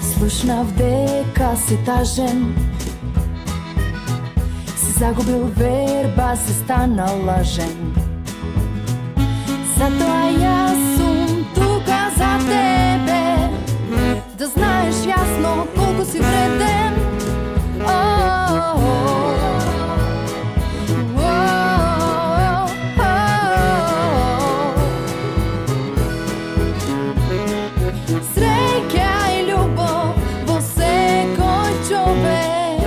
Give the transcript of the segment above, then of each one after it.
Слушнав дека си тажен, си загубил верба, си станал лажен. Затоа јас сум тука за тебе, да знаеш јасно колку си вреден. Среќа и љубов во секој човек,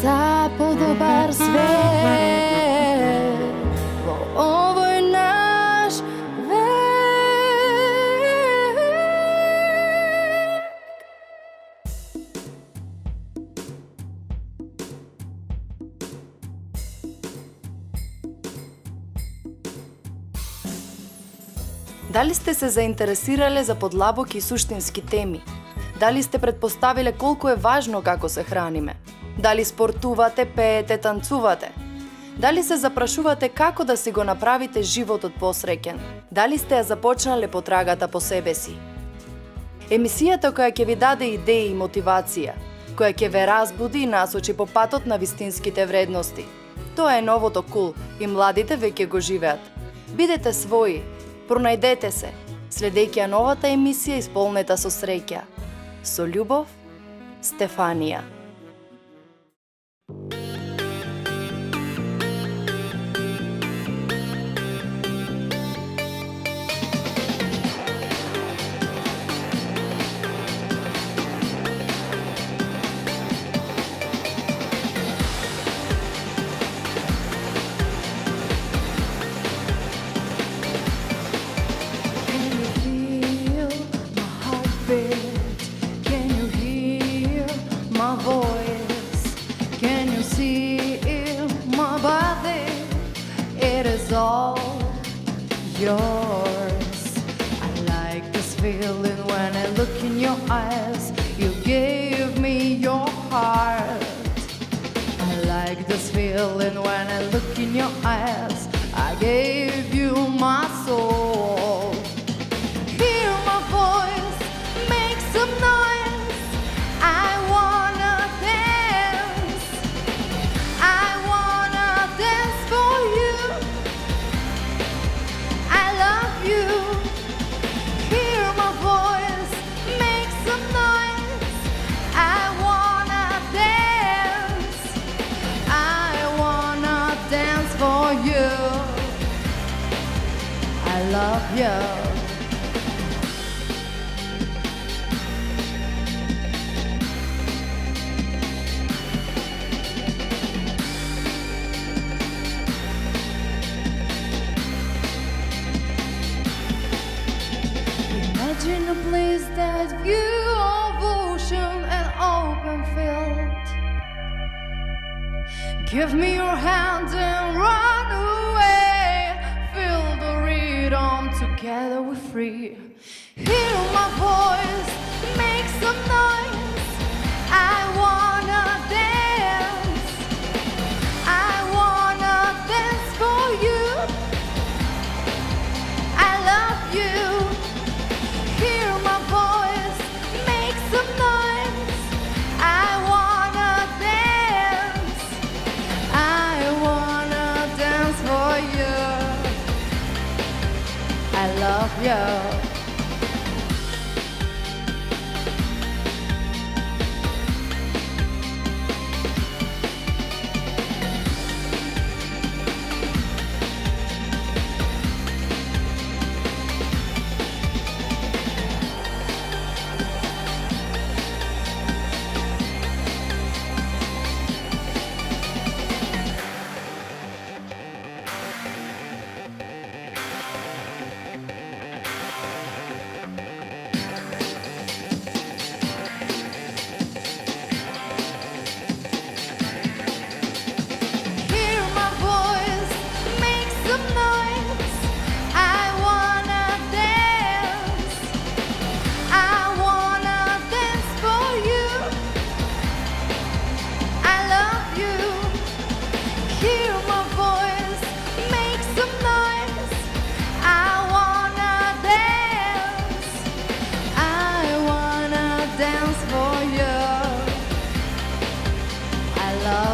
за подобар свет во овој наш век. Дали сте се заинтересирале за подлабоки и суштински теми? Дали сте предпоставиле колку е важно како се храниме? Дали спортувате, пеете, танцувате? Дали се запрашувате како да си го направите животот посреќен? Дали сте ја започнале потрагата по себе си? Емисијата која ќе ви даде идеи и мотивација, која ќе ве разбуди и насочи по патот на вистинските вредности. Тоа е новото кул и младите веќе го живеат. Бидете своји, пронајдете се, следејќи ја новата емисија исполнета со среќа. Со љубов, Стефанија. Can you hear my voice? Can you see my body? It is all yours. I like this feeling when I look in your eyes. You gave me your heart. I like this feeling when I look in your eyes. I gave you my soul. Hear my voice, make some noise. I wanna dance. I wanna dance for you. I love you. Hear my voice, make some noise. I wanna dance. I wanna dance for you. I love you. Imagine a place that view of ocean and open field. Give me your hand and run away. Feel the rhythm, together we're free. Hear my voice, make some noise. I wanna dance. I wanna dance for you. I love you. Hear my voice, make some noise. I wanna dance. I wanna dance for you. I love you.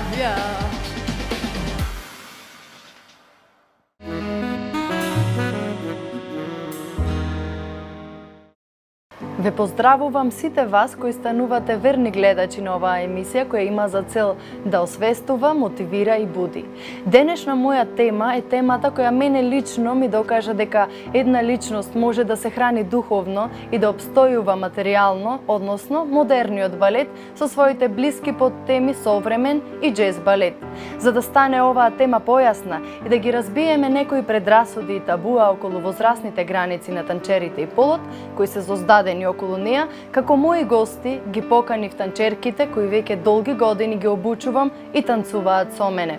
zdravja. Ве поздравувам сите вас кои станувате верни гледачи на оваа емисија која има за цел да освестува, мотивира и буди. Денешна моја тема е темата која мене лично ми докажа дека една личност може да се храни духовно и да обстојува материјално, односно модерниот балет со своите блиски подтеми современ и џез балет. За да стане оваа тема појасна и да ги разбиеме некои предрасуди и табуа околу возрастните граници на танчерите и полот кои се создадени околу неа, како мои гости ги поканив танчерките кои веќе долги години ги обучувам и танцуваат со мене.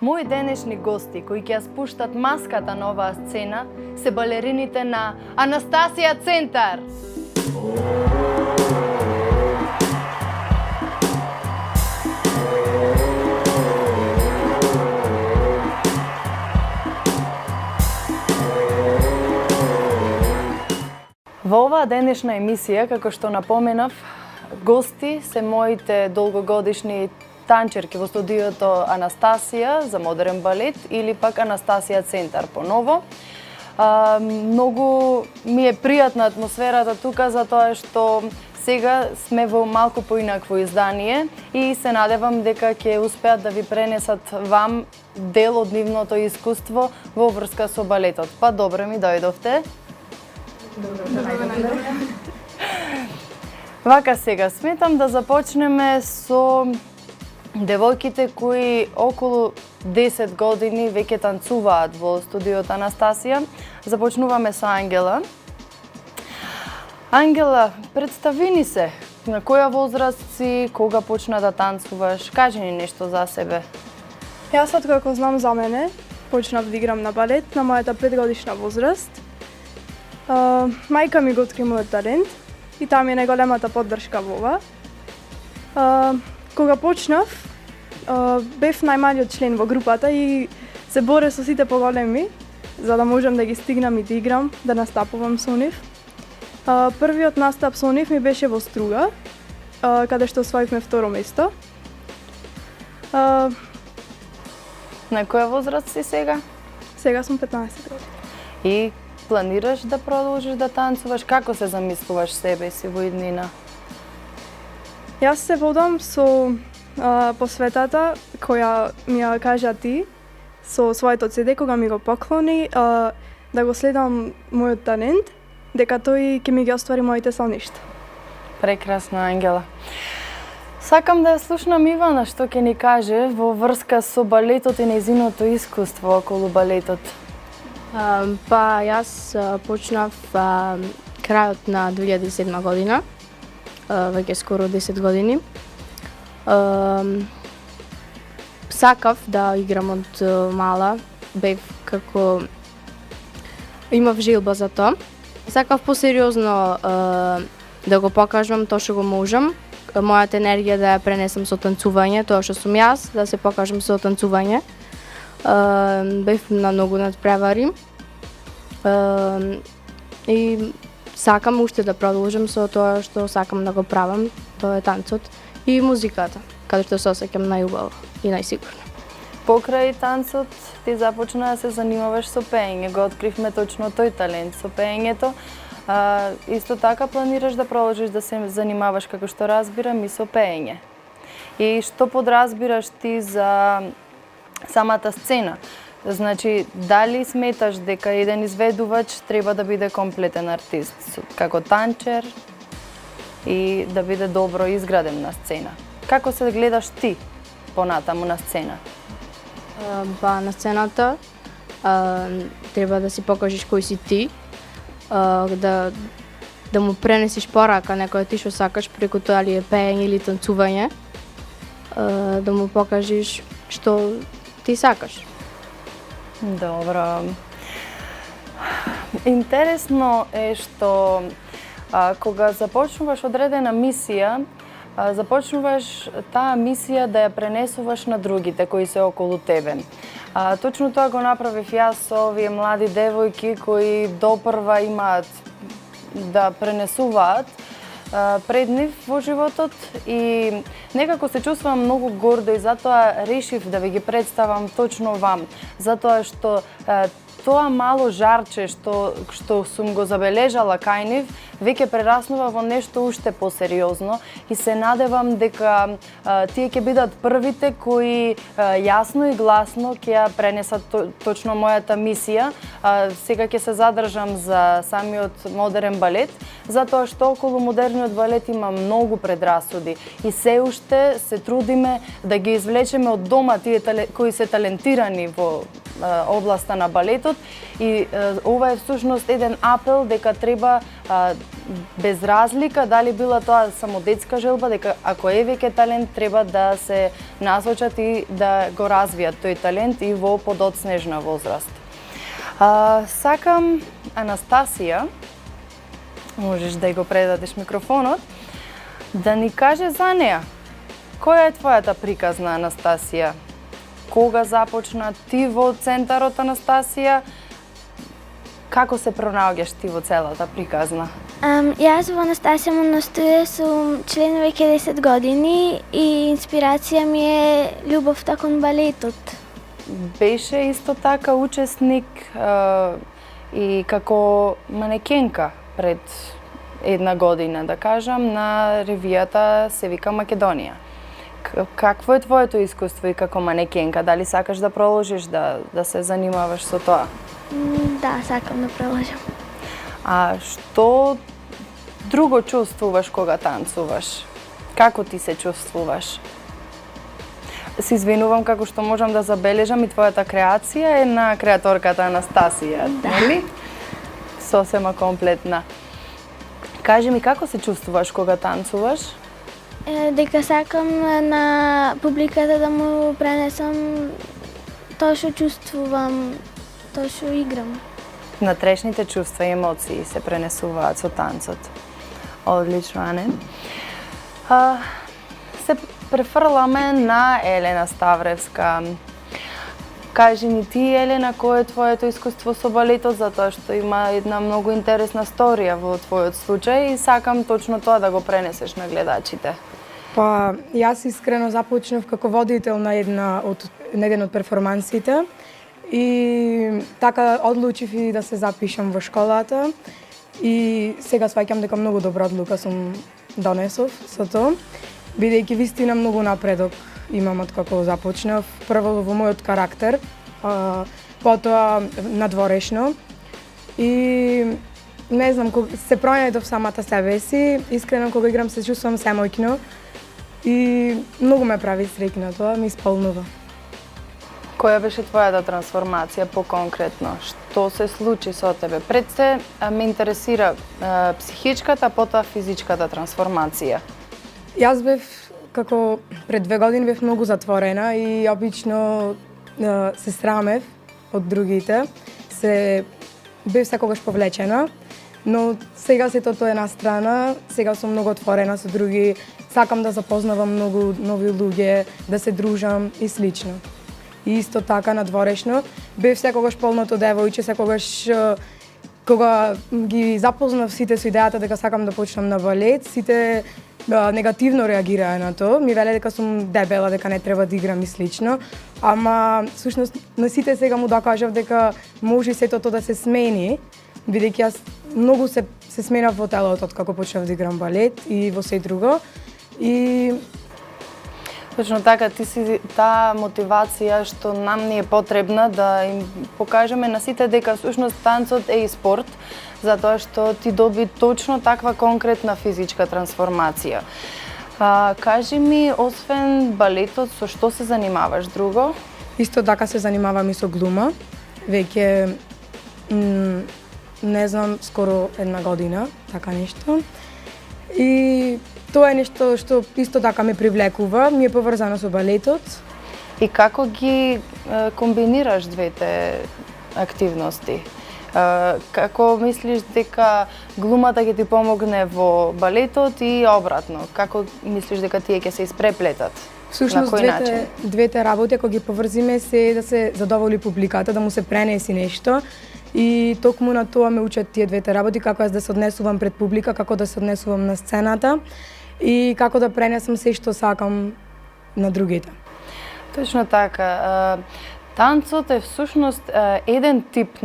Мои денешни гости кои ќе ја спуштат маската на оваа сцена се балерините на Анастасија Центар. Во оваа денешна емисија, како што напоменав, гости се моите долгогодишни танчерки во студиото Анастасија за модерен балет или пак Анастасија Центар поново. Многу ми е пријатна атмосферата тука затоа што сега сме во малку поинакво издание и се надевам дека ќе успеат да ви пренесат вам дел од нивното искуство во врска со балетот. Па добро ми дојдовте. Вака сега, сметам да започнеме со девојките кои околу 10 години веќе танцуваат во студиото Анастасија. Започнуваме со Ангела. Ангела, представи ни се. На која возраст си, кога почна да танцуваш? Кажи ни нешто за себе. Јас откако знам за мене, почнав да играм на балет на мојата 5-годишна возраст. Мајка ми го откри мојот талент и таа ми е најголемата поддршка во ова. Кога почнав, бев најмалиот член во групата и се боре со сите поголеми за да можам да ги стигнам и да играм, да настапувам со нив. Првиот настап со нив ми беше во Струга, каде што освоивме второ место. На која возраст си сега? Сега сум 15 години. И планираш да продолжиш да танцуваш? Како се замислуваш себе си во иднина? Јас се водам со посветата која ми ја кажа ти, со своето CD кога ми го поклони, да го следам мојот талент, дека тој ќе ми ги оствари моите соништа. Прекрасно, Ангела. Сакам да ја слушнам Ивана што ќе ни каже во врска со балетот и нејзиното искуство околу балетот. Па јас почнав крајот на 2007 година, веќе скоро 10 години. Сакав да играм од мала, бев како имав желба за тоа. Сакав посериозно да го покажам тоа што го можам, мојата енергија да ја пренесам со танцување, тоа што сум јас, да се покажам со танцување. Бев на многу надпревари и сакам уште да продолжам со тоа што сакам да го правам, тоа е танцот и музиката, каде што се осеќам најубаво и најсигурно. Покрај танцот ти започна да се занимаваш со пеење, го откривме точно тој талент со пеењето. Исто така планираш да продолжиш да се занимаваш, како што разбирам, и со пеење. И што подразбираш ти за самата сцена? Значи, дали сметаш дека еден изведувач треба да биде комплетен артист, како танчер и да биде добро изграден на сцена? Како се гледаш ти понатаму на сцена? Па на сцената треба да си покажеш кој си ти, да му пренесиш порака некоја ти што сакаш преку тоа ли е пеење или танцување, да му покажеш што ти сакаш. Добро. Интересно е што кога започнуваш одредена мисија, започнуваш таа мисија да ја пренесуваш на другите кои се околу тебе. Точно тоа го направив јас со овие млади девојки кои допрва имаат да пренесуваат пред нив во животот и некако се чувствувам многу гордо и затоа решив да ви ги представам точно вам, затоа што тоа мало жарче што сум го забележала кај нив, веќе прераснува во нешто уште посериозно и се надевам дека тие ќе бидат првите кои јасно и гласно ќе ја пренесат точно мојата мисија. Сега ќе се задржам за самиот модерен балет, затоа што околу модерниот балет има многу предрасуди и се уште се трудиме да ги извлечеме од дома тие кои се талентирани во областа на балетот и ова е всушност еден апел дека треба без разлика дали била тоа само детска желба, дека ако е веќе талент треба да се насочат и да го развијат тој талент и во подоцнежна возраст. Сакам Анастасија, можеш да ја го предадеш микрофонот, да ни каже за неа. Која е твојата приказна, Анастасија? Кога започна ти во центарот, Анастасија? Како се пронаоѓаш ти во целата приказна? Јас во Анастасија Моностоја сум член веќе 10 години и инспирација ми е љубовта кон балетот. Беше исто така учесник и како манекенка пред една година, да кажам, на ревијата се вика Македонија. Какво е твоето искуство и како манекенка? Дали сакаш да продолжиш да се занимаваш со тоа? Да, сакам да продолжам. А што друго чувствуваш кога танцуваш? Како ти се чувствуваш? Се извинувам како што можам да забележам и твојата креација е на креаторката Анастасија, нели? Сосема комплетна. Кажи ми, како се чувствуваш кога танцуваш? Дека сакам на публиката да му пренесам тоа што чувствувам, тоа што играм. Внатрешните чувства и емоции се пренесуваат со танцот. Одлично, Ане. Се префрламе на Елена Ставревска. Кажи ни ти, Елена, кое е твоето искуство со балетот, затоа што има една многу интересна сторија во твојот случај и сакам точно тоа да го пренесеш на гледачите. Па, јас искрено започнав како водител на еден од перформансите и така одлучив и да се запишам во школата и сега сваќам дека многу добра одлука сум донесов со тоа, бидејќи вистина многу напредок имам од како започнав, прво во мојот карактер, потоа надворешно и не знам, се пронајдов самата себе си, искрено кога играм се чувствувам семојкно и многу ме прави среќна тоа, ми исполнува. Која беше твојата трансформација по-конкретно? Што се случи со тебе? Пред се ме интересира психичката, потоа физичката трансформација. Јас бев, како пред 2 години бев многу затворена и обично се срамев од другите. Бев секогаш повлечена, но сега сето тоа е на страна, сега сум многу отворена со други, сакам да запознавам многу нови луѓе, да се дружам и слично. И исто така надворешно, бев секогаш полното девојче, секогаш кога ги запознав сите со идејата дека сакам да почнам на балет, сите негативно реагираа на тоа, ми веле дека сум дебела, дека не треба да играм и слично, ама всушност на сите сега му докажав дека може сето тоа да се смени, бидејќи јас многу се сменав во телото како почнав да играм балет и во се друго. И точно така, ти си таа мотивација што нам ни е потребна да им покажеме на сите дека всушност танцот е и спорт, затоа што ти доби точно таква конкретна физичка трансформација. Кажи ми, освен балетот, со што се занимаваш друго? Исто така се занимавам и со глума, веќе не знам, скоро 1 година, така нешто. И тоа е нешто што исто така ме привлекува, ми е поврзано со балетот. И како ги комбинираш двете активности? Како мислиш дека глумата ќе ти помогне во балетот и обратно? Како мислиш дека тие ќе се испреплетат? Всушност, двете работи, ако ги поврзиме, се да се задоволи публиката, да му се пренеси нешто и токму на тоа ме учат тие двете работи, како јас да се однесувам пред публика, како да се однесувам на сцената и како да пренесам се што сакам на другите. Точно така. Танцот е всушност еден тип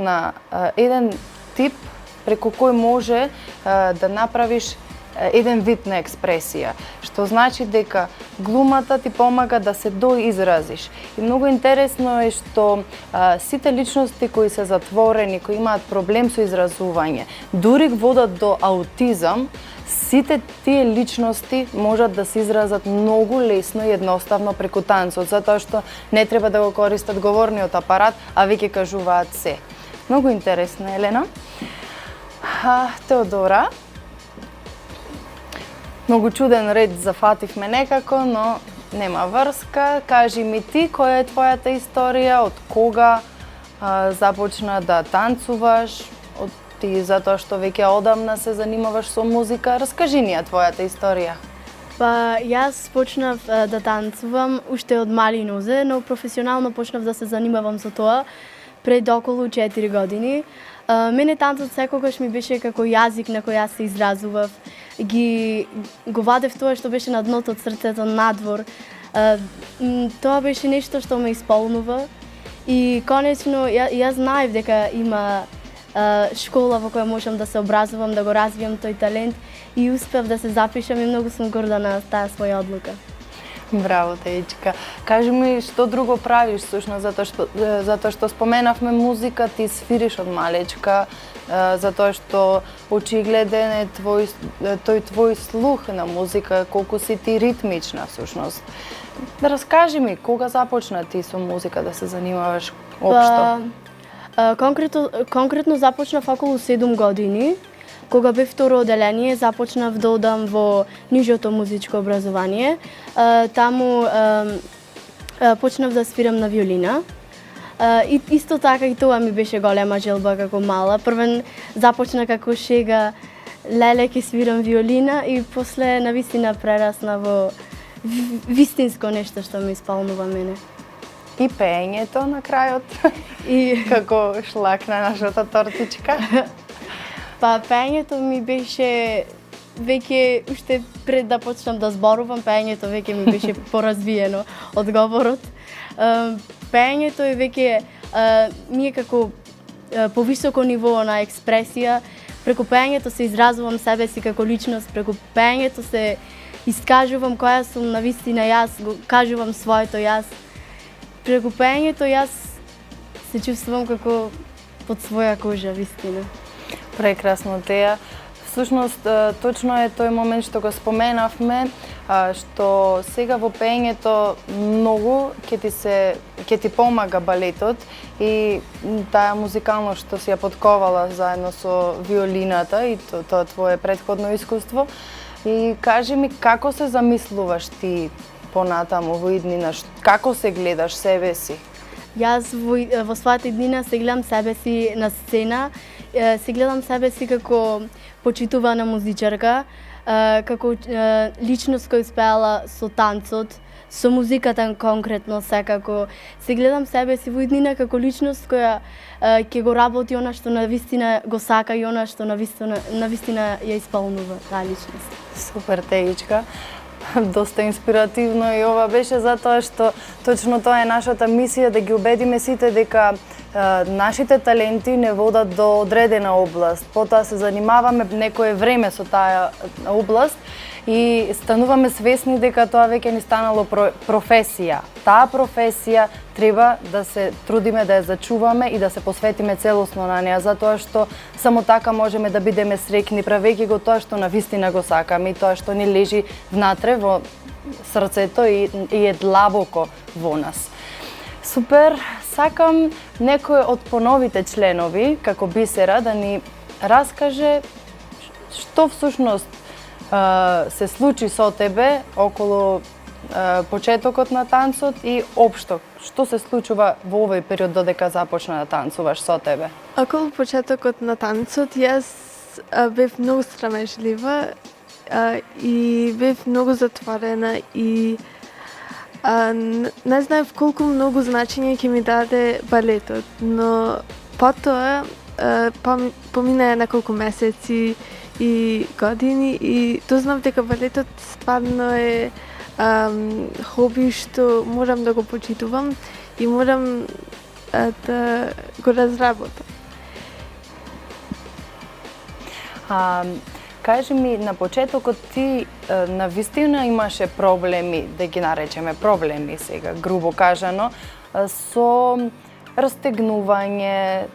преку кој може да направиш еден вид на експресија, што значи дека глумата ти помага да се доизразиш. И многу интересно е што сите личности кои се затворени, кои имаат проблем со изразување, дури водат до аутизам, сите тие личности можат да се изразат многу лесно и едноставно преку танцот, затоа што не треба да го користат говорниот апарат, а веќе кажуваат се. Многу интересно, Елена. Теодора, многу чуден ред зафативме некако, но нема врска. Кажи ми ти, која е твојата историја, од кога започна да танцуваш, ти затоа што веќе одамна се занимаваш со музика. Раскажи ни ја твојата историја. Па јас почнав да танцувам уште од мали нозе, но професионално почнав да се занимавам со тоа пред околу 4 години. Мене танцот секогаш ми беше како јазик на кој јас се изразував. Го вадев тоа што беше на дното од срцето надвор. Тоа беше нешто што ме исполнува и конечно јас знаев дека има школа во која можам да се образувам, да го развијам тој талент и успев да се запишам и многу сум горда на таа своја одлука. Браво, Теичка. Кажи ми што друго правиш всушност, затоа што споменавме музика, ти свириш од малечка, затоа што очигледен е тој твој слух на музика, колку си ти ритмична всушност. Да раскажи ми, кога започна ти со музика да се занимаваш општо? Конкретно започнав околу 7 години. Кога бев второ оделение, започнав да одам во нижото музичко образование. Таму почнав да свирам на виолина. И исто така и тоа ми беше голема желба како мала. Првен започна како шега, леле ке свирам виолина и после навистина прерасна во вистинско нешто што ме исполнува мене. И пеењето на крајот, И како шлак на нашата тортичка. па пеењето ми беше веќе уште пред да почнам да зборувам, пеењето веќе ми беше поразвиено од говорот. Пеењето е веќе ми е како повисоко ниво на експресија. Преку пеењето се изразувам себе си како личност, преку пеењето се искажувам која сум навистина јас, го кажувам своето јас. Преку пеењето јас се чувствувам како под своја кожа, вистина. Прекрасно, Теја. Всушност, точно е тој момент што го споменавме, што сега во пеењето многу ќе ти помага балетот и таа музикалност што си ја потковала заедно со виолината и тоа твое претходно искуство. И кажи ми, како се замислуваш ти понатаму во иднина, како се гледаш себе си? Јас во својата иднина се гледам себе си на сцена, се гледам себе си како почитувана музичарка, како личност која успеала со танцот, со музиката конкретно секако. Се гледам себе си во иднина како личност која ќе го работи она што навистина го сака и она што навистина ја исполнува таа личност. Супер, Теичка. Доста инспиративно и ова беше затоа што точно тоа е нашата мисија, да ги убедиме сите дека нашите таленти не водат до одредена област. Потоа се занимаваме некое време со таа област и стануваме свесни дека тоа веќе ни станало професија. Таа професија треба да се трудиме да ја зачуваме и да се посветиме целосно на неа, затоа што само така можеме да бидеме среќни, правејќи го тоа што навистина го сакаме и тоа што ни лежи внатре во срцето и е длабоко во нас. Супер, сакам некој од поновите членови, како Бисера, да ни раскаже што всушност се случи со тебе околу почетокот на танцот и општо, што се случува во овој период додека започна да танцуваш со тебе? Околу почетокот на танцот јас бев многу срамежлива и бев многу затворена и не знаев колку многу значење ќе ми даде балетот, но потоа помине неколку месеци и години и дознав дека балетот стварно е хоби што можам да го почитувам и можам да го разработам. Кажи ми, на почетокот ти навистина имаше проблеми, да ги наречеме проблеми сега, грубо кажано, со растегнување,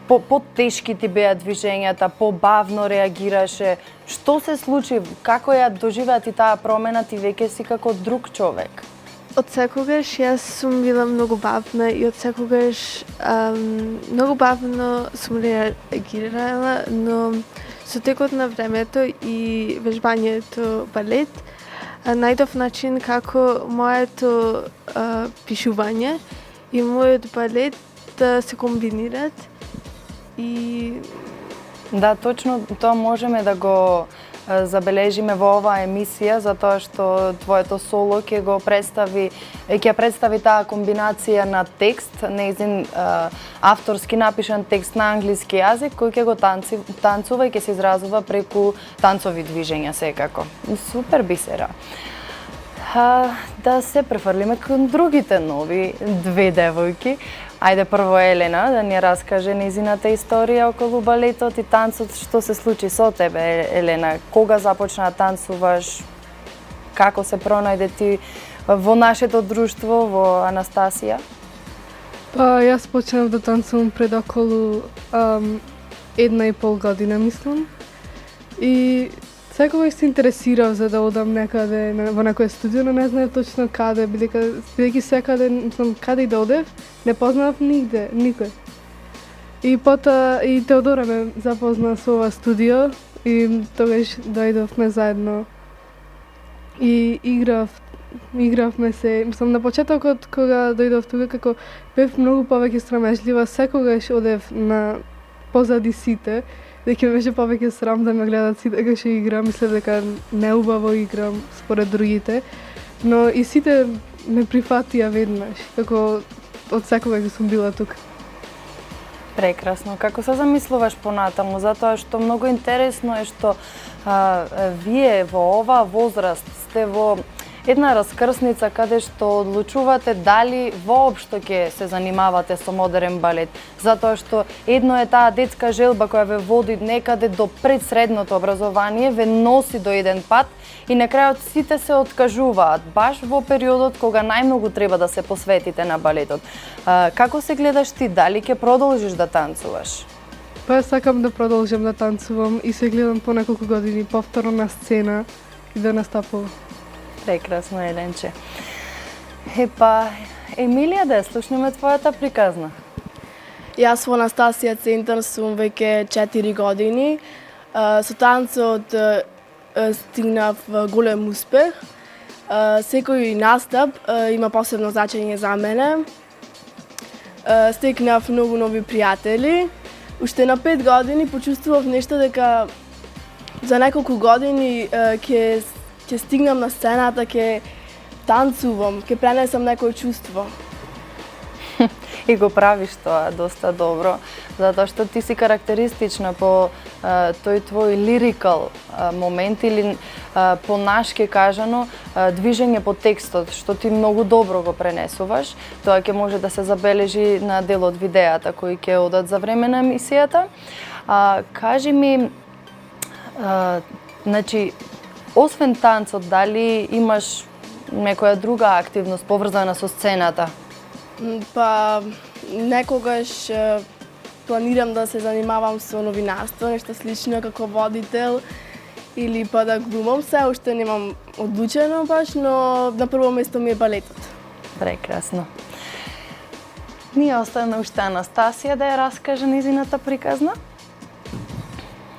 по-тешки ти беа движењата, побавно реагираше. Што се случи? Како ја доживеа ти таа промена? Ти веќе си како друг човек. Од секогаш јас сум била многу бавна и од секогаш многу бавно сум реагирала, но со текот на времето и вежбањето балет најдов начин како моето пишување и мојот балет да се комбинират и Да, точно тоа можеме да го забележиме во оваа емисија, затоа што твоето соло ќе представи таа комбинација на текст, нејзин авторски напишан текст на англиски јазик, кој ќе го танцува и ќе се изразува преку танцови движења секако. Супер, Бисера. Да се префрлиме кон другите нови две девојки. Ајде прво Елена да ни раскаже нејзината историја околу балетот и танцот, што се случи со тебе, Елена, кога започна да танцуваш, како се пронајде ти во нашето друштво, во Анастасија? Па, јас почнав да танцувам пред околу 1,5 година, мислам. И секогаш се интересирав за да одам некаде во некој студио, но не знаев точно каде, бидејќи секаде, мислам, каде и да одев, не познавав нигде, никој. И потоа и Теодора ме запозна со ова студио и тогаш дојдовме заедно и игравме се. Мислам, на почетокот кога дојдов тука, како бев многу повеќе срамежлива, секогаш одев на позади сите, дека беше повеќе срам да ме гледат сите дека ќе играм, мислев дека неубаво играм според другите, но и сите ме прифатија веднаш, како од секогаш сум била тука. Прекрасно. Како се замислуваш понатаму? Затоа што многу интересно е што вие во оваа возраст сте во една раскрсница каде што одлучувате дали воопшто ќе се занимавате со модерен балет, затоа што едно е таа детска желба која ве води некаде до предсредното образование, ве носи до еден пат и на крајот сите се откажуваат, баш во периодот кога најмногу треба да се посветите на балетот. Како се гледаш ти? Дали ќе продолжиш да танцуваш? Па сакам да продолжам да танцувам и се гледам по неколку години повторно на сцена и да настапувам. Прекрасно, Еленче. Епа, Емилија, да ја слушнеме твојата приказна. Јас во Анастасија центар сум веќе 4 години. Со танцот стигнав голем успех. Секој настап има посебно значење за мене. Стекнав многу нови пријатели. Уште на 5 години почувствував нешто дека за неколку години ќе стигнам на сцената, ќе танцувам, ќе пренесам некој чувство. И го правиш тоа доста добро, затоа што ти си карактеристична по тој твој лирикал момент или по-нашки кажано движење по текстот, што ти многу добро го пренесуваш. Тоа ќе може да се забележи на дел од видеата кои ќе одат за време на емисијата. Кажи ми, значи, освен танцот, дали имаш некоја друга активност поврзана со сцената? Па, некогаш планирам да се занимавам со новинарство, нешто слично како водител или па да глумам. Се уште немам одлучено баш, но на прво место ми е балетот. Прекрасно. Ние оставаме уште Анастасија да ја раскаже нејзината приказна.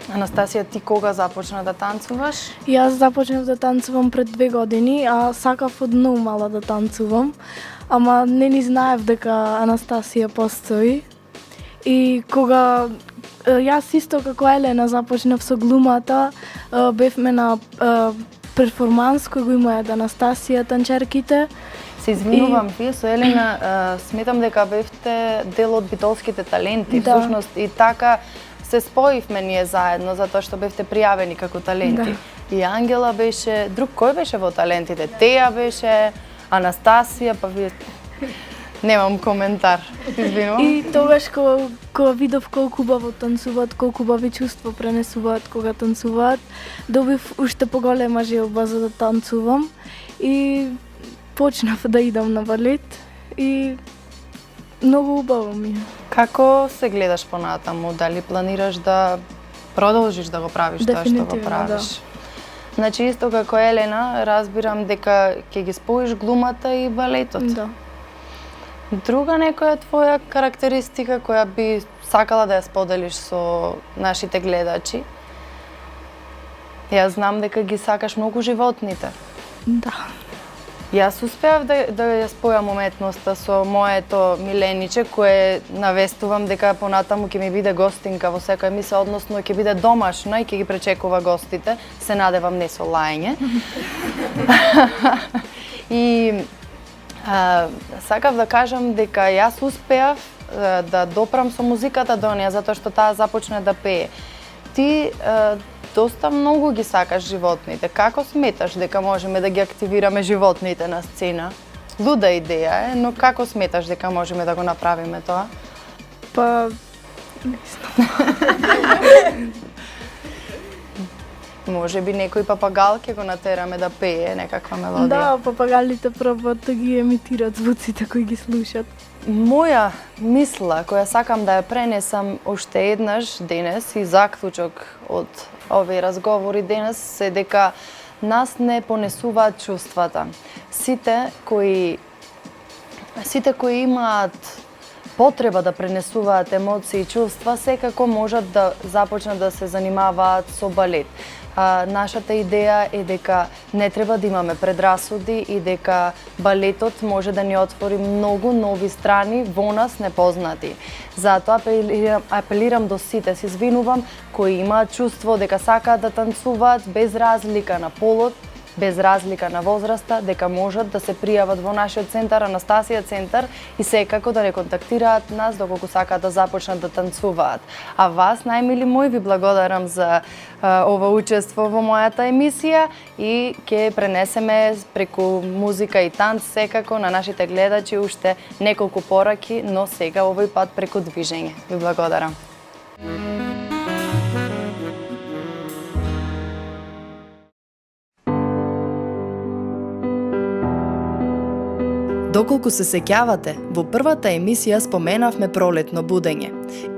Анастасија, ти кога започна да танцуваш? Јас започнав да танцувам пред 2 години, а сакав од многу мала да танцувам, ама не ни знаев дека Анастасија постои. И кога јас исто како Елена започнав со глумата, бевме на перформанс кој го имаат Анастасија танчерките. Се извинувам, вие со Елена сметам дека бевте дел од битолските таленти, Да. всушност и така се споивме ние заедно затоа што бевте пријавени како таленти. И Ангела беше, друг кој беше во талентите? Теја беше, Анастасија, па вие немам коментар. Извинувам. И тогаш кога видов колку убаво танцуваат, колку убави чувство пренесуваат кога танцуваат, добив уште поголема желба за да танцувам и почнав да идам на балет и многу убаво ми е. Како се гледаш понатаму? Дали планираш да продолжиш да го правиш тоа што го Дефинитивно, правиш? Значи исто како Елена, разбирам дека ќе ги споиш глумата и балетот. Да. Друга некоја твоја карактеристика која би сакала да ја споделиш со нашите гледачи? Јас знам дека ги сакаш многу животните. Да. Јас успеав да ја спојам уметноста со моето милениче, кое навестувам дека понатаму ќе ми биде гостинка во секоја емисија, односно ќе биде домашна и ќе ги пречекува гостите. Се надевам не со лаење. И сакав да кажам дека јас успеав да допрам со музиката до неја, затоа што таа започна да пее. Ти доста многу ги сакаш животните. Како сметаш дека можеме да ги активираме животните на сцена? Луда идеја е, но како сметаш дека можеме да го направиме тоа? Па Може би некој папагал ќе го натераме да пее некаква мелодија. да, папагалите пробват да ги емитират звуците кои ги слушат. Моја мисла која сакам да ја пренесам уште еднаш денес и заклучок од овие разговори денес се дека нас не понесуваат чувствата. Сите кои имаат потреба да пренесуваат емоции и чувства, секако можат да започнат да се занимаваат со балет. Нашата идеја е дека не треба да имаме предрасуди и дека балетот може да ни отвори многу нови страни во нас непознати. Затоа апелирам до сите, се извинувам, кои имаат чувство дека сакаат да танцуваат без разлика на полот, без разлика на возраста, дека можат да се пријават во нашиот центар, Анастасија центар, и секако да не контактираат нас доколку сакаат да започнат да танцуваат. А вас, најмили мои, ви благодарам за ова учество во мојата емисија и ќе пренесеме преку музика и танц секако на нашите гледачи уште неколку пораки, но сега овој пат преку движење. Ви благодарам. Доколку се сеќавате, во првата емисија споменавме пролетно будење.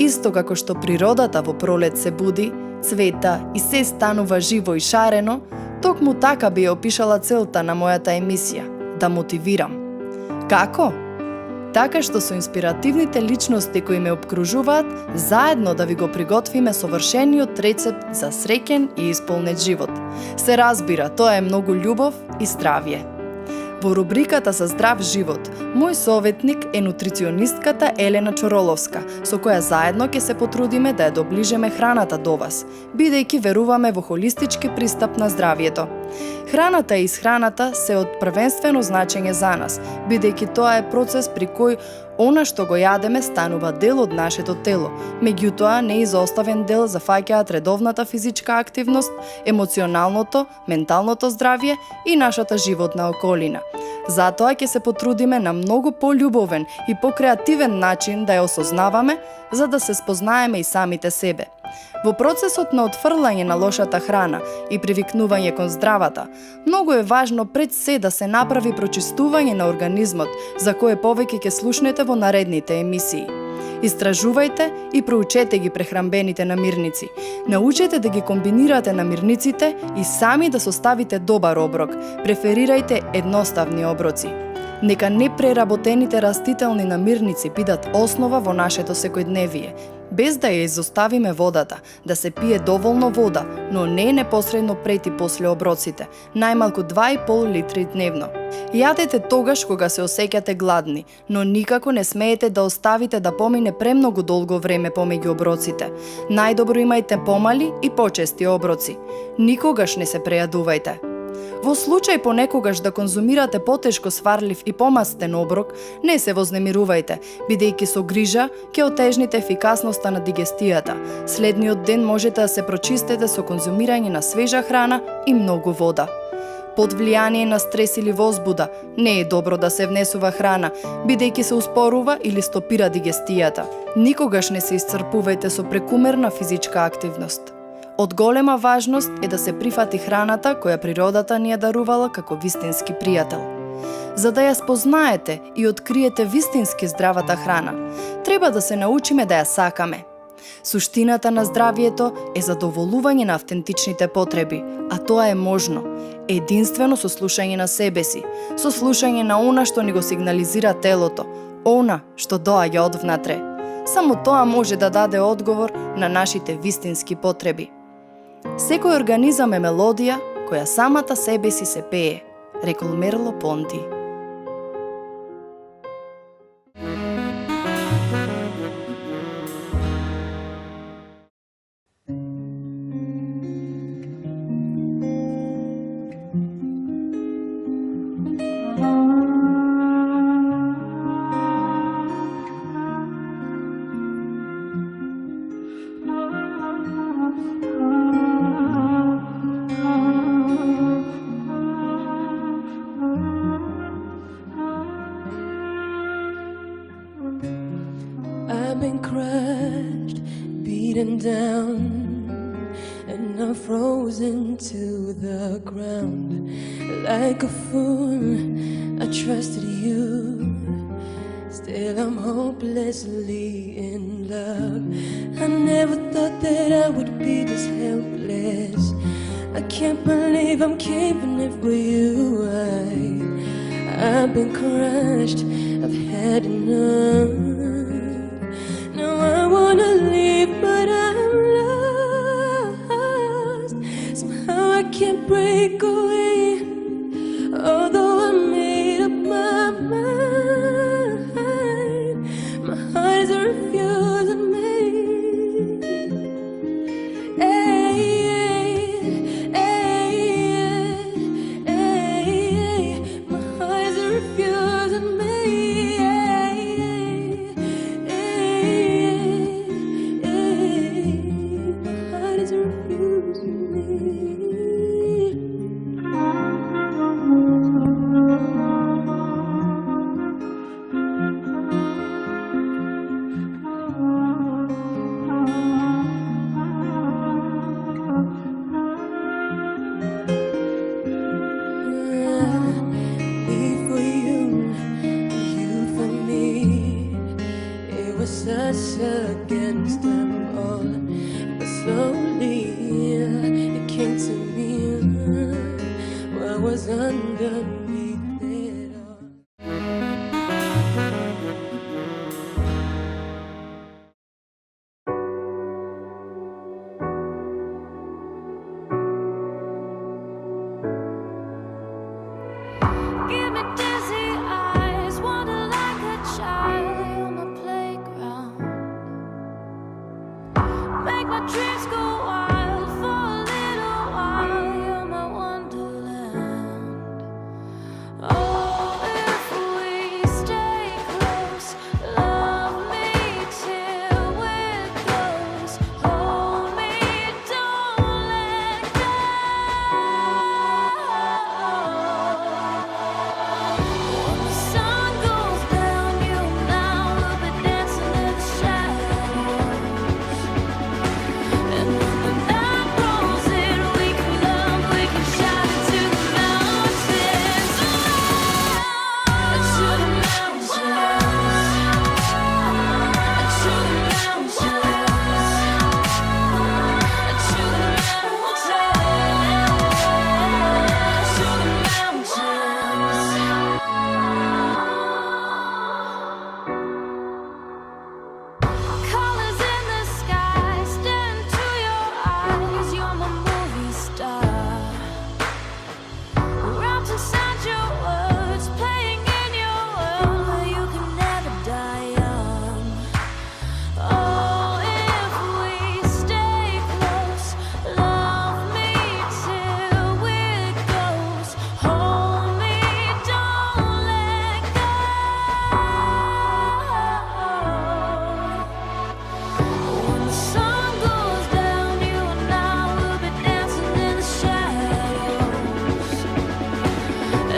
Исто како што природата во пролет се буди, цвета и се станува живо и шарено, токму така би ја опишала целта на мојата емисија – да мотивирам. Како? Така што со инспиративните личности кои ме обкружуваат, заедно да ви го приготвиме совршениот рецепт за среќен и исполнет живот. Се разбира, тоа е многу љубов и здравје. Во рубриката за здрав живот, мој советник е нутриционистката Елена Чороловска, со која заедно ќе се потрудиме да ја доближеме храната до вас, бидејќи веруваме во холистички пристап на здравјето. Храната и исхраната се од првенствено значење за нас, бидејќи тоа е процес при кој она што го јадеме станува дел од нашето тело. Меѓутоа, неизоставен дел зафаќаат редовната физичка активност, емоционалното, менталното здравје и нашата животна околина. Затоа ќе се потрудиме на многу пољубовен и покреативен начин да ја осознаваме, за да се спознаеме и самите себе. Во процесот на отфрлање на лошата храна и привикнување кон здравата, многу е важно пред се да се направи прочистување на организмот, за кое повеќе ќе слушнете во наредните емисии. Истражувајте и проучете ги прехранбените намирници. Научете да ги комбинирате намирниците и сами да составите добар оброк. Преферирајте едноставни оброци. Нека непреработените растителни намирници бидат основа во нашето секојдневие, без да ја изоставиме водата, да се пие доволно вода, но не непосредно пред и после оброците, најмалку 2,5 литри дневно. Јадете тогаш кога се осеќате гладни, но никако не смеете да оставите да помине премногу долго време помеѓу оброците. Најдобро имајте помали и почести оброци. Никогаш не се прејадувајте. Во случај понекогаш да конзумирате потешко сварлив и помастен оброк, не се вознемирувајте, бидејќи со грижа ќе отежните ефикасноста на дигестијата. Следниот ден можете да се прочистите со конзумирање на свежа храна и многу вода. Под влијание на стрес или возбуда не е добро да се внесува храна, бидејќи се успорува или стопира дигестијата. Никогаш не се исцрпувајте со прекумерна физичка активност. Од голема важност е да се прифати храната која природата ни ја дарувала како вистински пријател. За да ја спознаете и откриете вистински здравата храна, треба да се научиме да ја сакаме. Суштината на здравието е задоволување на автентичните потреби, а тоа е можно единствено со слушање на себе си, со слушање на она што ни го сигнализира телото, она што доаѓа од внатре. Само тоа може да даде одговор на нашите вистински потреби. Секој организам е мелодија која самата себе си се пее, рекол Мерло Понти. I've been crushed, beaten down, and I'm frozen to the ground. Like a fool, I trusted you. Still I'm hopelessly in love. I never thought that I would be this helpless. I can't believe I'm keeping it for you. I've been crushed, I've had enough. Now I wanna leave, but I'm lost. Somehow I can't break away, although I made up my mind. My heart is refusing me. Hey, hey, hey, hey. My heart is refusing me. Us against them all, but slowly it came to me what was underneath it all. Give me dizzy eyes, wander like a child on my playground. Make my dreams go wild for a little while. You're my wonderland. Oh, if we stay close, love me till we're close. Hold me, don't let go.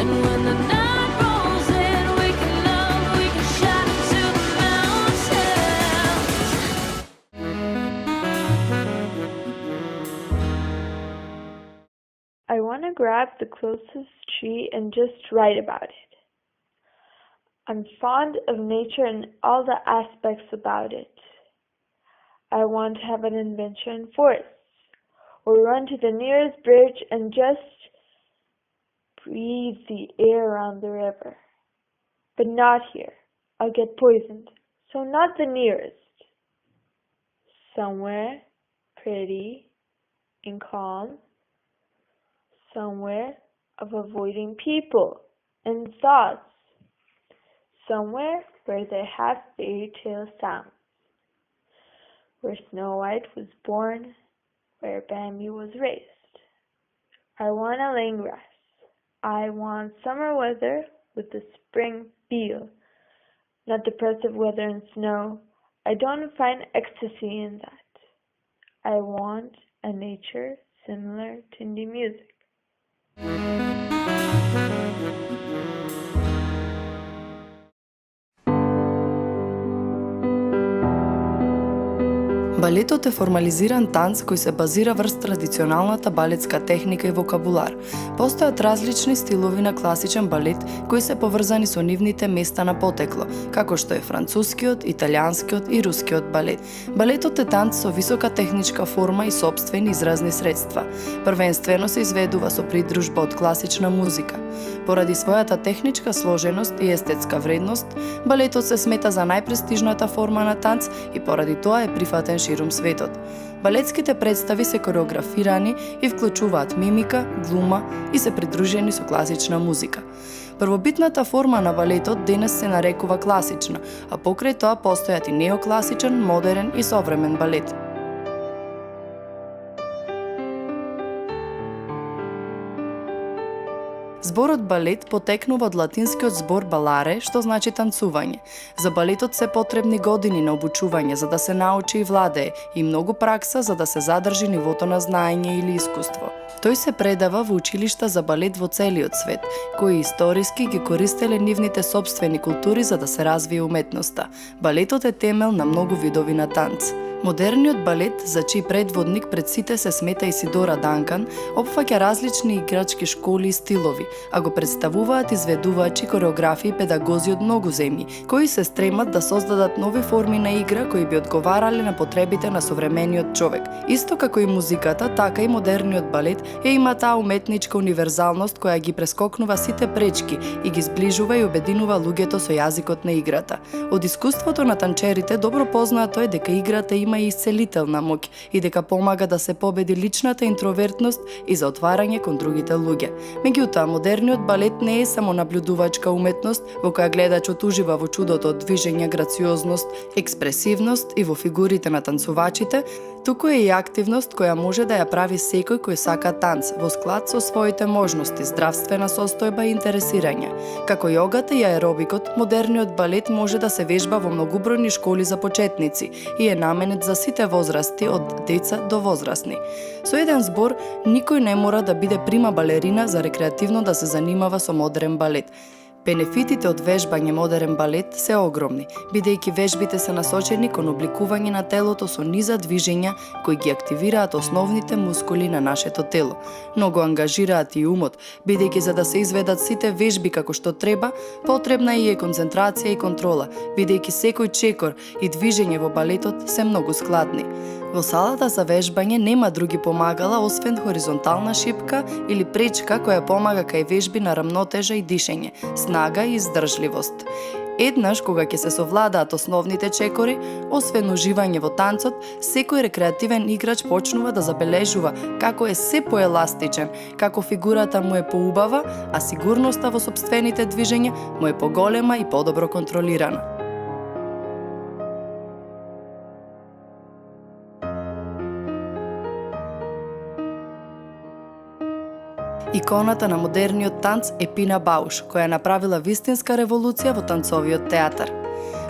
And when the night rolls in, we can love, we can shout to the mountains. I want to grab the closest tree and just write about it. I'm fond of nature and all the aspects about it. I want to have an adventure in forests, or run to the nearest bridge and just breathe the air around the river. But not here. I'll get poisoned. So not the nearest. Somewhere pretty and calm. Somewhere of avoiding people and thoughts. Somewhere where they have fairy tale sounds. Where Snow White was born, where Bambi was raised. I want a lane grass. I want summer weather with the spring feel, not depressive weather and snow. I don't find ecstasy in that. I want a nature similar to indie music. Балетот е формализиран танц кој се базира врз традиционалната балетска техника и вокабулар. Постојат различни стилови на класичен балет кои се поврзани со нивните места на потекло, како што е францускиот, италијанскиот и рускиот балет. Балетот е танц со висока техничка форма и сопствени изразни средства. Првенствено се изведува со придружба од класична музика. Поради својата техничка сложеност и естетска вредност, балетот се смета за најпрестижната форма на танц и поради тоа е прифатен ширум светот. Балетските представи се кореографирани и вклучуваат мимика, глума и се придружени со класична музика. Првобитната форма на балетот денес се нарекува класична, а покрај тоа постојат и неокласичен, модерен и современ балет. Зборот балет потекнува од латинскиот збор баларе, што значи танцување. За балетот се потребни години на обучување за да се научи и владее, и многу пракса за да се задржи нивото на знаење или искуство. Тој се предава во училишта за балет во целиот свет, кои историски ги користеле нивните сопствени култури за да се развие уметноста. Балетот е темел на многу видови на танц. Модерниот балет, за чиј предводник пред сите се смета Исидора Данкан, опфаќа различни играчки школи и стилови, а го представуваат изведувачи, кореографи и педагози од многу земји, кои се стремат да создадат нови форми на игра кои би одговарале на потребите на современиот човек. Исто како и музиката, така и модерниот балет има таа уметничка универзалност која ги прескокнува сите пречки и ги зближува и обединува луѓето со јазикот на играта. Од искуството на танчерите добро познато е дека играта има и исцелителна моќ и дека помага да се победи личната интровертност и за отварање кон другите луѓе. Меѓутоа, модерниот балет не е само наблюдувачка уметност во која гледачот ужива во чудото од движење, грациозност, експресивност и во фигурите на танцувачите, туку е и активност која може да ја прави секој кој сака танц во склад со своите можности, здравствена состојба и интересирање. Како јогата и аеробикот, модерниот балет може да се вежба во многубројни школи за почетници и е наменет за сите возрасти од деца до возрастни. Со еден збор, никој не мора да биде прима балерина за рекреативно да се занимава со модерен балет. Бенефитите од вежбање модерен балет се огромни, бидејќи вежбите се насочени кон обликување на телото со низа движења кои ги активираат основните мускули на нашето тело. Многу ангажираат и умот, бидејќи за да се изведат сите вежби како што треба, потребна е концентрација и контрола, бидејќи секој чекор и движење во балетот се многу складни. Во салата за вежбање нема други помагала освен хоризонтална шипка или пречка која помага кај вежби на рамнотежа и дишење, снага и издржливост. Еднаш кога ќе се совладаат основните чекори, освен уживање во танцот, секој рекреативен играч почнува да забележува како е се поеластичен, како фигурата му е поубава, а сигурноста во сопствените движења му е поголема и подобро контролирана. Иконата на модерниот танц е Пина Бауш, која направила вистинска револуција во танцовиот театар.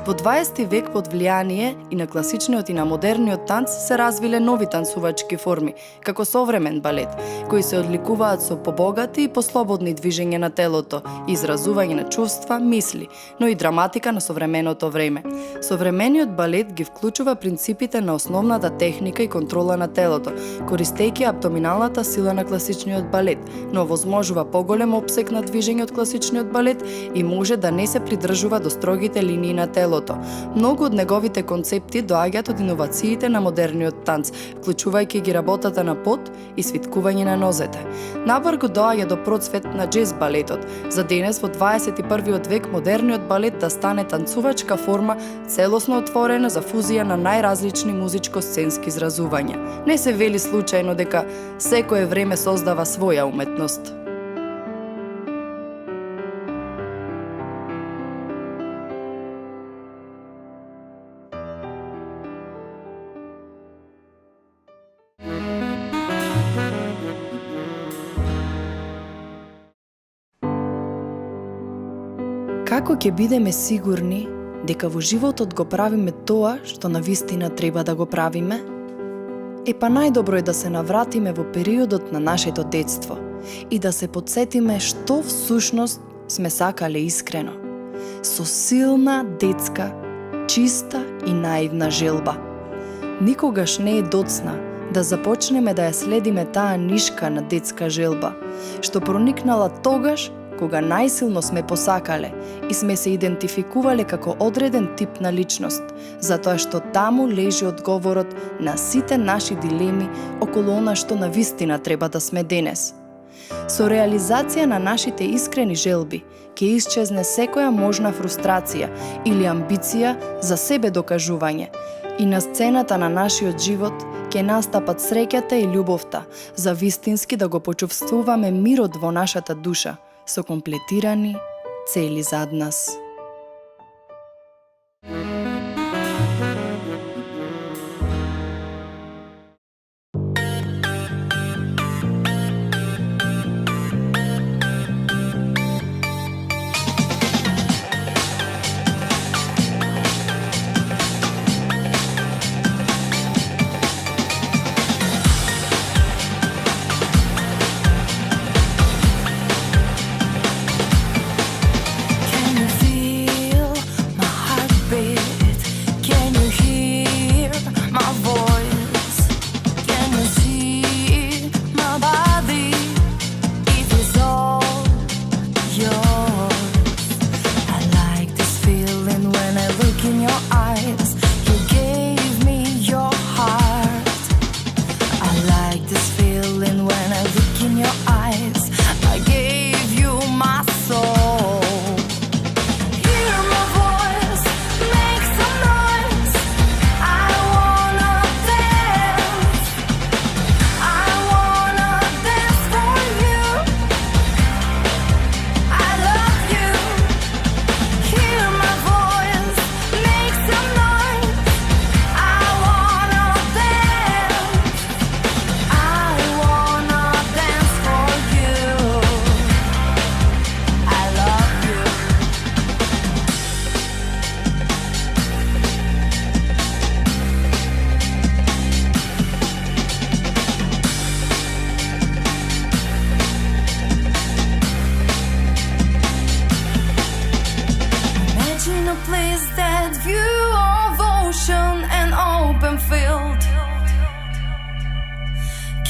Во 20 век под влијание и на класичниот и на модерниот танц се развиле нови танцувачки форми, како современ балет, кои се одликуваат со побогати и послободни движења на телото, изразување на чувства, мисли, но и драматика на современото време. Современиот балет ги вклучува принципите на основната техника и контрола на телото, користејќи абдоминалната сила на класичниот балет, но возможува поголем опсек на движење од класичниот балет и може да не се придржува до строгите линии на телото. Многу од неговите концепти доаѓаат од иновациите на модерниот танц, вклучувајќи ги работата на пот и свиткување на нозете. Набрзо доаѓа до процвет на џез балетот. За денес во 21 век модерниот балет да стане танцувачка форма целосно отворена за фузија на најразлични музичко-сценски изразувања. Не се вели случајно дека секое време создава своја уметност. Како ќе бидеме сигурни дека во животот го правиме тоа што навистина треба да го правиме? Па најдобро е да се навратиме во периодот на нашето детство и да се подсетиме што всушност сме сакале искрено. Со силна детска, чиста и наивна желба. Никогаш не е доцна да започнеме да ја следиме таа нишка на детска желба, што проникнала тогаш кога најсилно сме посакале и сме се идентификувале како одреден тип на личност, затоа што таму лежи одговорот на сите наши дилеми околу она што навистина треба да сме денес. Со реализација на нашите искрени желби ќе исчезне секоја можна фрустрација или амбиција за себе докажување и на сцената на нашиот живот ќе настапат среќата и љубовта, за вистински да го почувствуваме мирот во нашата душа, со комплетирани цели зад нас.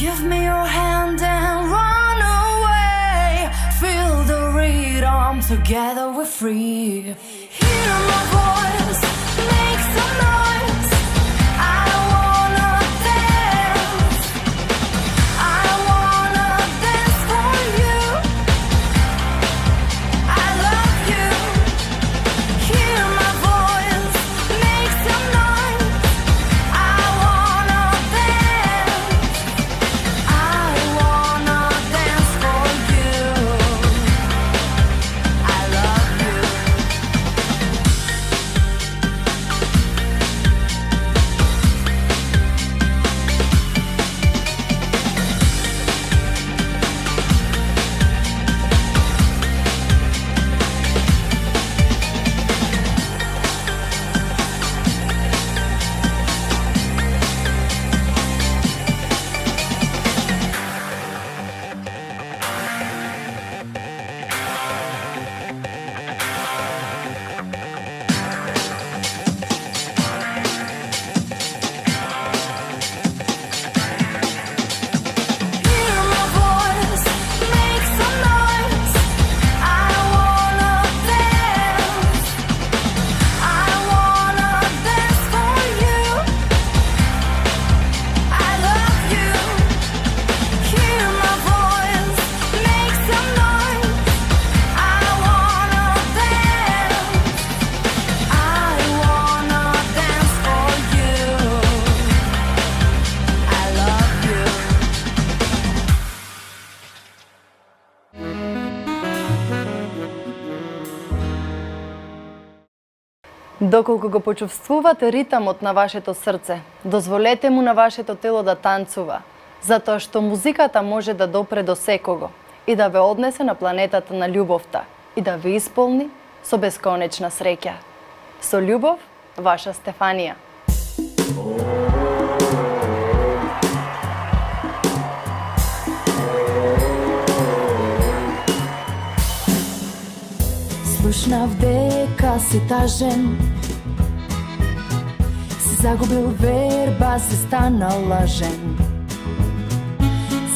Give me your hand and run away. Feel the rhythm, together we're free. Hear my voice, make some noise. I wanna dance. I wanna dance for you. I love you. Hear my voice, make some noise. I wanna dance. I wanna dance for you. I love you. Доколку го почувствувате ритамот на вашето срце, дозволете му на вашето тело да танцува, затоа што музиката може да допре до секого и да ве однесе на планетата на љубовта и да ве исполни со бесконечна среќа. Со љубов, ваша Стефанија. Слушнав дека си тажен, си загубил верба, си станал лажен.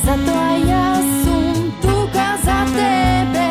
Затоа јас сум тука за тебе.